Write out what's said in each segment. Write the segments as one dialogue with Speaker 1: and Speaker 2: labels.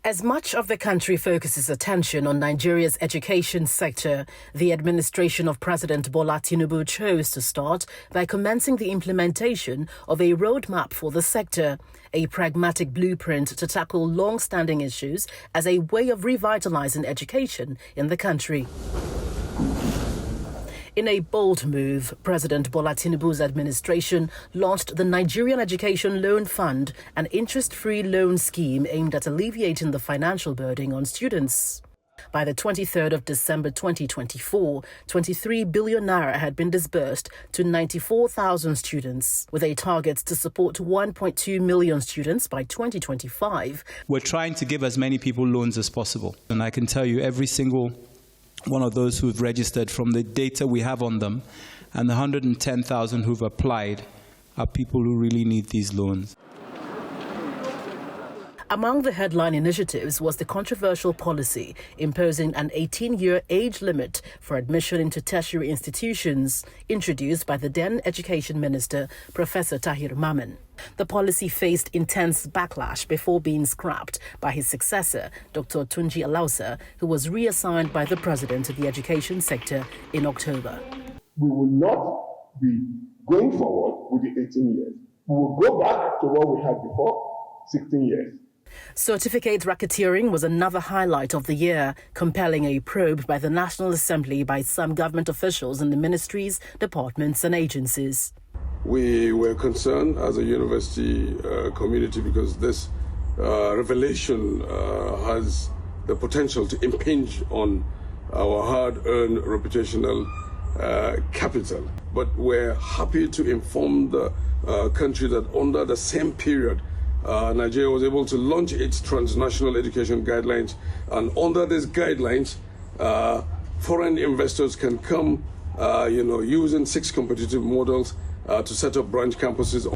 Speaker 1: As much of the country focuses attention on Nigeria's education sector, the administration of President Bola Tinubu chose to start by commencing the implementation of a roadmap for the sector, a pragmatic blueprint to tackle long-standing issues as a way of revitalizing education in the country. In a bold move, President Bola Tinubu's administration launched the Nigerian Education Loan Fund, an interest-free loan scheme aimed at alleviating the financial burden on students. By the 23rd of December 2024, 23 billion naira had been disbursed to 94,000 students, with a target to support 1.2 million students by 2025.
Speaker 2: We're trying to give as many people loans as possible. And I can tell you every single one of those who've registered, from the data we have on them, and the 110,000 who've applied are people who really need these loans.
Speaker 1: Among the headline initiatives was the controversial policy imposing an 18-year age limit for admission into tertiary institutions, introduced by the then Education Minister, Professor Tahir Mamman. The policy faced intense backlash before being scrapped by his successor, Dr. Tunji Alausa, who was reassigned by the President to the education sector in October.
Speaker 3: We will not be going forward with the 18 years. We will go back to what we had before, 16 years.
Speaker 1: Certificate racketeering was another highlight of the year, compelling a probe by the National Assembly by some government officials in the ministries, departments and agencies.
Speaker 4: We were concerned as a university community because this revelation has the potential to impinge on our hard-earned reputational capital. But we're happy to inform the country that under the same period, Nigeria was able to launch its transnational education guidelines, and under these guidelines, foreign investors can come, using 6 competitive models to set up branch campuses,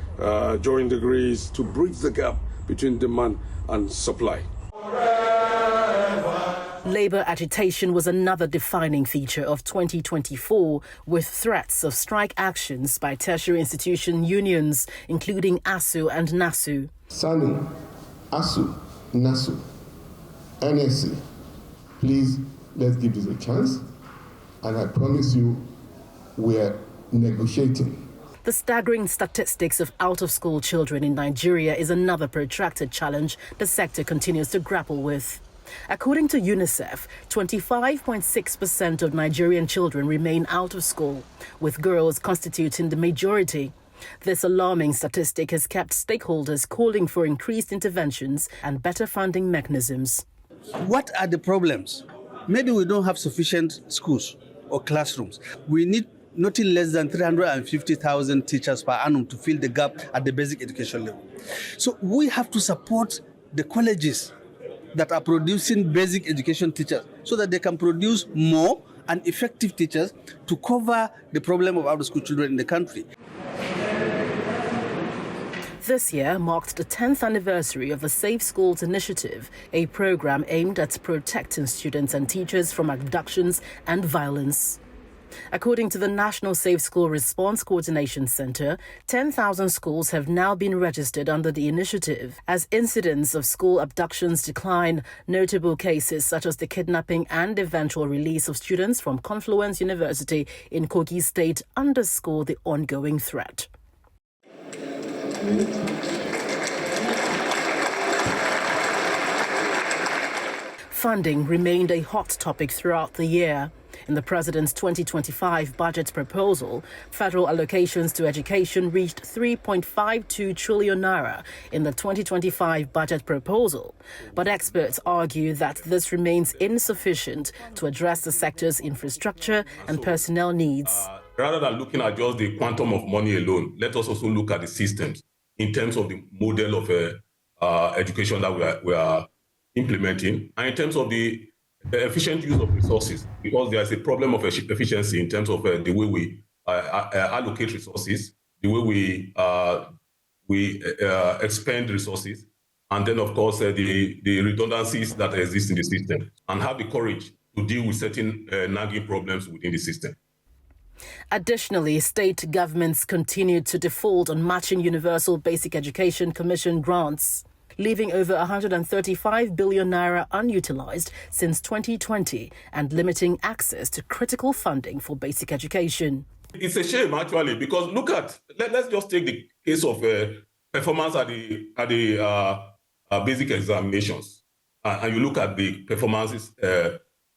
Speaker 4: join degrees, to bridge the gap between demand and supply.
Speaker 1: Labour agitation was another defining feature of 2024, with threats of strike actions by tertiary institution unions, including ASU and NASU.
Speaker 3: SANU, ASU, NASU, NSC, please, let's give this a chance. And I promise you, we're negotiating.
Speaker 1: The staggering statistics of out-of-school children in Nigeria is another protracted challenge the sector continues to grapple with. According to UNICEF, 25.6% of Nigerian children remain out of school, with girls constituting the majority. This alarming statistic has kept stakeholders calling for increased interventions and better funding mechanisms.
Speaker 5: What are the problems? Maybe we don't have sufficient schools or classrooms. We need nothing less than 350,000 teachers per annum to fill the gap at the basic education level. So we have to support the colleges that are producing basic education teachers so that they can produce more and effective teachers to cover the problem of out-of-school children in the country.
Speaker 1: This year marked the 10th anniversary of the Safe Schools Initiative, a program aimed at protecting students and teachers from abductions and violence. According to the National Safe School Response Coordination Center, 10,000 schools have now been registered under the initiative. As incidents of school abductions decline, notable cases such as the kidnapping and eventual release of students from Confluence University in Kogi State underscore the ongoing threat. Funding remained a hot topic throughout the year. In the President's 2025 budget proposal, federal allocations to education reached 3.52 trillion naira in the 2025 budget proposal. But experts argue that this remains insufficient to address the sector's infrastructure and personnel needs.
Speaker 6: Rather than looking at just the quantum of money alone, let us also look at the systems in terms of the model of education that we are implementing, and in terms of the efficient use of resources, because there is a problem of efficiency in terms of the way we allocate resources, the way we expend resources, and then, of course, the redundancies that exist in the system, and have the courage to deal with certain nagging problems within the system.
Speaker 1: Additionally, state governments continued to default on matching Universal Basic Education Commission grants. leaving over 135 billion naira unutilized since 2020 and limiting access to critical funding for basic education.
Speaker 6: It's a shame, actually, because let's just take the case of performance at the basic examinations, and you look at the performances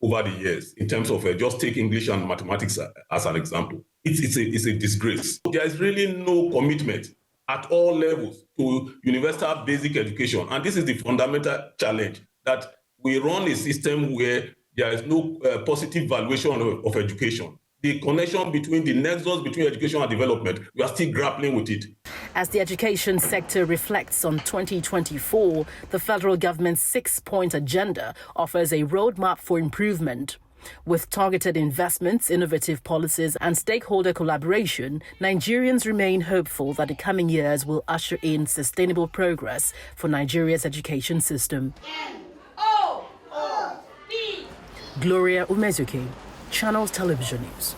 Speaker 6: over the years in terms of just take English and mathematics as an example. It's a disgrace. There is really no commitment at all levels to universal basic education, and this is the fundamental challenge, that we run a system where there is no positive valuation of education. The connection between the nexus between education and development, we are still grappling with it.
Speaker 1: As the education sector reflects on 2024, the federal government's 6-point agenda offers a roadmap for improvement. With targeted investments, innovative policies, and stakeholder collaboration, Nigerians remain hopeful that the coming years will usher in sustainable progress for Nigeria's education system. Gloria Umezuke, Channels Television News.